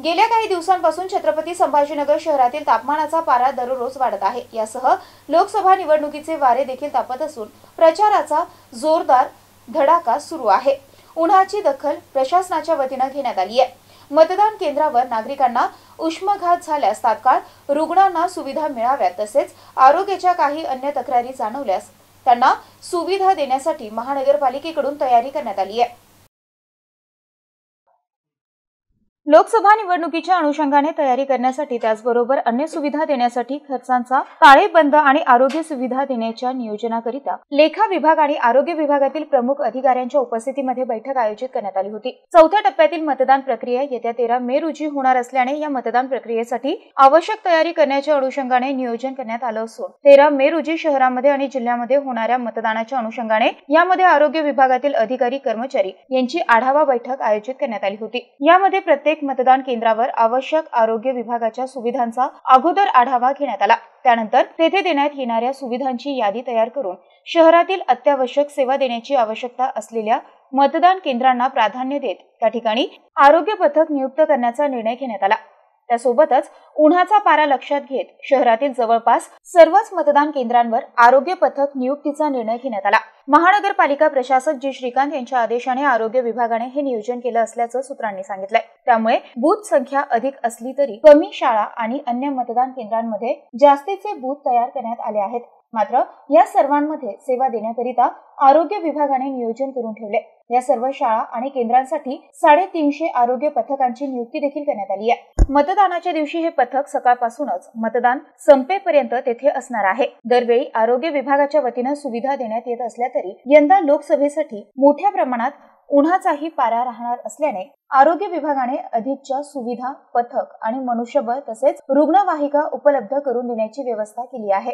गेल्या काही दिवसांपासून छत्रपती संभाजीनगर शहरातील तापमानाचा पारा दररोज वाढत आहे। यासह लोकसभा निवडणुकीचे वारे देखील तापत असून प्रचाराचा जोरदार धडाका सुरू आहे। उन्हाची दखल प्रशासनाच्या वतीने घेण्यात आली आहे। मतदान केंद्रावर नागरिकांना उष्माघात झाल्यास तात्काळ रुग्णांना सुविधा मिळाव्यात, तसेच आरोग्याच्या काही अन्य तक्रारी जाणवल्यास त्यांना सुविधा देण्यासाठी महानगरपालिकेकडून तयारी करण्यात आली आहे। लोकसभा निवडणुकीच्या अनुषंगाने तयारी करण्यासाठी त्याचबरोबर अन्य सुविधा देण्यासाठी खर्चांचा ताळेबंद आणि आरोग्य सुविधा देण्याच्या नियोजनाकरिता लेखा विभाग आणि आरोग्य विभागातील प्रमुख अधिकाऱ्यांच्या उपस्थितीमध्ये बैठक आयोजित करण्यात आली होती। चौथ्या टप्प्यातील मतदान प्रक्रिया येत्या 13 मे रोजी होणार असल्याने या मतदान प्रक्रियेसाठी आवश्यक तयारी करण्याच्या अनुषंगाने नियोजन करण्यात आलं असून 13 मे रोजी शहरामध्ये आणि जिल्ह्यामध्ये होणाऱ्या मतदानाच्या अनुषंगाने यामध्ये आरोग्य विभागातील अधिकारी कर्मचारी यांची आढावा बैठक आयोजित करण्यात आली होती। यामध्ये प्रत्येक मतदान केंद्रावर आवश्यक आरोग्य विभागाच्या सुविधांचा अगोदर आढावा घेण्यात आला। त्यानंतर तेथे देण्यात येणाऱ्या सुविधांची यादी तयार करून शहरातील अत्यावश्यक सेवा देण्याची आवश्यकता असलेल्या मतदान केंद्रांना प्राधान्य देत त्या ठिकाणी आरोग्य पथक नियुक्त करण्याचा निर्णय घेण्यात आला। त्यासोबतच उन्हाचा पारा लक्षात घेत शहरातील जवळपास सर्वच मतदान केंद्रांवर आरोग्य पथक नियुक्तीचा निर्णय घेण्यात आला। महानगरपालिका प्रशासक जी श्रीकांत यांच्या आदेशाने आरोग्य विभागाने हे नियोजन केलं असल्याचं सूत्रांनी सांगितलंय। त्यामुळे बूथ संख्या अधिक असली तरी कमी शाळा आणि अन्य मतदान केंद्रांमध्ये जास्तीचे बूथ तयार करण्यात आले आहेत। मात्र या सर्वांमध्ये सेवा देण्याकरिता आरोग्य विभागाने नियोजन करून ठेवले। या सर्व शाळा आणि केंद्रांसाठी 350 आरोग्य पथकांची नियुक्ती देखील करण्यात आली आहे। मतदानाच्या दिवशी हे पथक सकाळपासूनच मतदान संपेपर्यंत तेथे असणार आहे। दरवेळी आरोग्य विभागाच्या वतीने सुविधा देण्यात येत असल्या तरी यंदा लोकसभेसाठी मोठ्या प्रमाणात उन्हाचाही पारा राहणार असल्याने आरोग्य विभागाने अधिकच्या सुविधा, पथक आणि मनुष्यबळ तसेच रुग्णवाहिका उपलब्ध करून देण्याची व्यवस्था केली आहे।